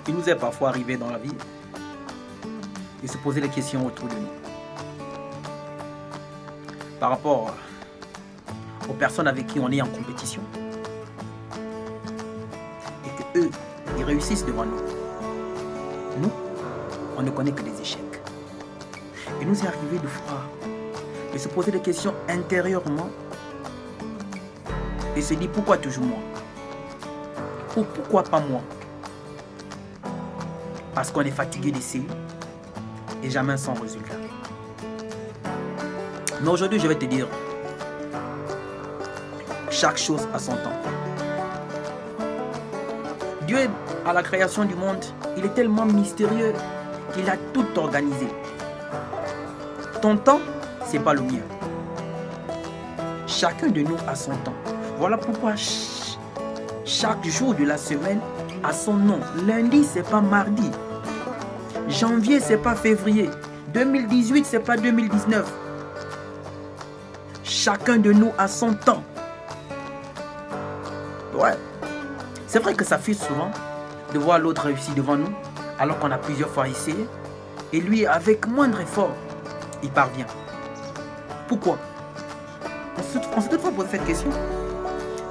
Il nous est parfois arrivé dans la vie de se poser des questions autour de nous. Par rapport aux personnes avec qui on est en compétition. Et que eux, ils réussissent devant nous. Nous, on ne connaît que des échecs. Il nous est arrivé de fois de se poser des questions intérieurement et se dire pourquoi toujours moi? Pourquoi pas moi? Parce qu'on est fatigué d'essayer et jamais sans résultat. Mais aujourd'hui, je vais te dire, chaque chose a son temps. Dieu, à la création du monde, il est tellement mystérieux qu'il a tout organisé. Ton temps, c'est pas le mien. Chacun de nous a son temps. Voilà pourquoi chaque jour de la semaine a son nom. Lundi, c'est pas mardi. Janvier, c'est pas février. 2018, c'est pas 2019. Chacun de nous a son temps. Ouais. C'est vrai que ça fait souvent de voir l'autre réussir devant nous, alors qu'on a plusieurs fois essayé. Et lui, avec moindre effort, il parvient. Pourquoi? On se toutefois poser cette question.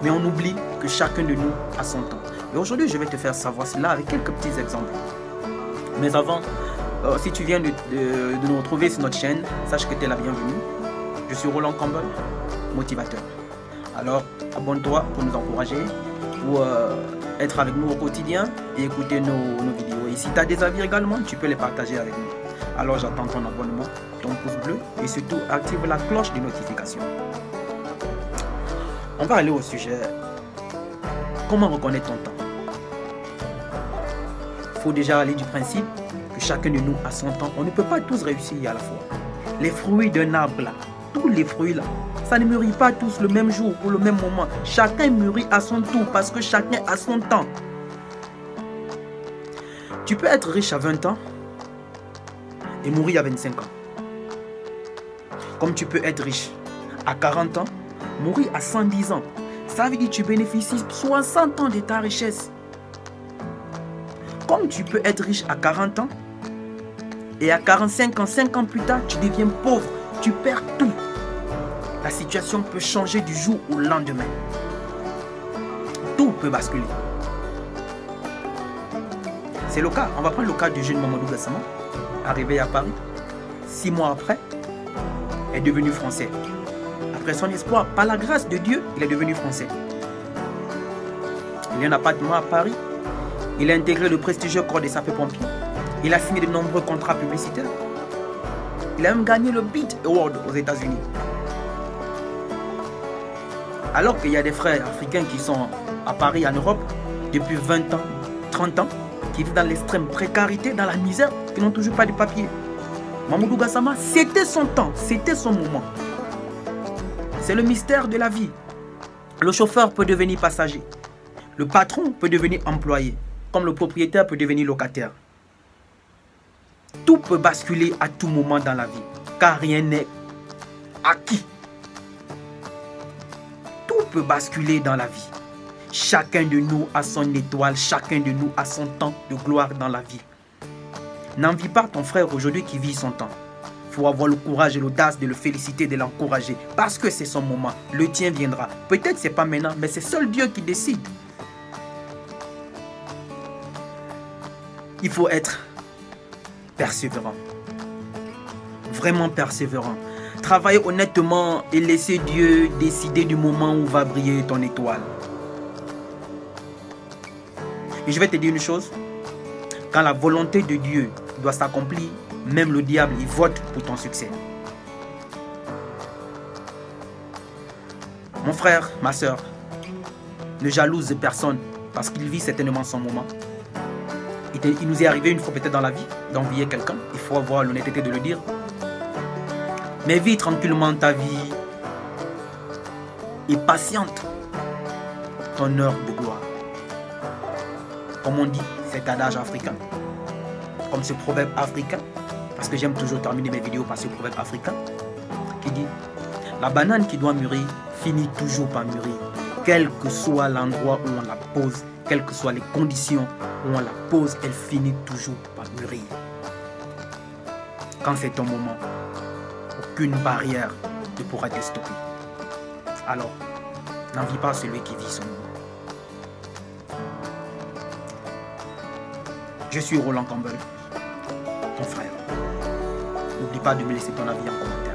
Mais on oublie que chacun de nous a son temps. Et aujourd'hui, je vais te faire savoir cela avec quelques petits exemples. Mais avant, si tu viens de nous retrouver sur notre chaîne, sache que tu es la bienvenue. Je suis Roland Campbell, motivateur. Alors, abonne-toi pour nous encourager, pour être avec nous au quotidien et écouter nos vidéos. Et si tu as des avis également, tu peux les partager avec nous. Alors, j'attends ton abonnement, ton pouce bleu et surtout, active la cloche de notification. On va aller au sujet. Comment reconnaître ton temps? Il faut déjà aller du principe que chacun de nous a son temps. On ne peut pas tous réussir à la fois. Les fruits d'un arbre là, tous les fruits là, ça ne mûrit pas tous le même jour ou le même moment. Chacun mûrit à son tour parce que chacun a son temps. Tu peux être riche à 20 ans et mourir à 25 ans. Comme tu peux être riche à 40 ans, mourir à 110 ans. Ça veut dire que tu bénéficies 60 ans de ta richesse. Comme tu peux être riche à 40 ans et à 45 ans, 5 ans plus tard, tu deviens pauvre. Tu perds tout. La situation peut changer du jour au lendemain. Tout peut basculer. C'est le cas. On va prendre le cas du jeune Mamadou Gassama, arrivé à Paris. 6 mois après, est devenu français. Après son espoir, par la grâce de Dieu, il est devenu français. Il y a un appartement à Paris. Il a intégré le prestigieux corps des sapeurs-pompiers. Il a signé de nombreux contrats publicitaires. Il a même gagné le Beat Award aux États-Unis. Alors qu'il y a des frères africains qui sont à Paris, en Europe, depuis 20 ans, 30 ans, qui vivent dans l'extrême précarité, dans la misère, qui n'ont toujours pas de papier. Mamadou Gassama, c'était son temps, c'était son moment. C'est le mystère de la vie. Le chauffeur peut devenir passager. Le patron peut devenir employé, comme le propriétaire peut devenir locataire. Tout peut basculer à tout moment dans la vie, car rien n'est acquis. Tout peut basculer dans la vie. Chacun de nous a son étoile, chacun de nous a son temps de gloire dans la vie. N'envie pas ton frère aujourd'hui qui vit son temps. Il faut avoir le courage et l'audace de le féliciter, de l'encourager, parce que c'est son moment. Le tien viendra. Peut-être c'est pas maintenant, mais c'est seul Dieu qui décide. Il faut être persévérant. Vraiment persévérant. Travailler honnêtement et laisser Dieu décider du moment où va briller ton étoile. Et je vais te dire une chose. Quand la volonté de Dieu doit s'accomplir, même le diable, il vote pour ton succès. Mon frère, ma soeur, ne jalouse personne parce qu'il vit certainement son moment. Il nous est arrivé une fois peut-être dans la vie d'envier quelqu'un. Il faut avoir l'honnêteté de le dire. Mais vis tranquillement ta vie et patiente ton heure de gloire. Comme on dit, cet adage africain, comme ce proverbe africain, parce que j'aime toujours terminer mes vidéos par ce proverbe africain, qui dit, la banane qui doit mûrir finit toujours par mûrir, quel que soit l'endroit où on la pose, quelles que soient les conditions où on la pose, elle finit toujours par mûrir. Quand c'est ton moment, aucune barrière ne pourra te stopper. Alors, n'envie pas celui qui vit son moment. Je suis Roland Campbell, ton frère. N'oublie pas de me laisser ton avis en commentaire.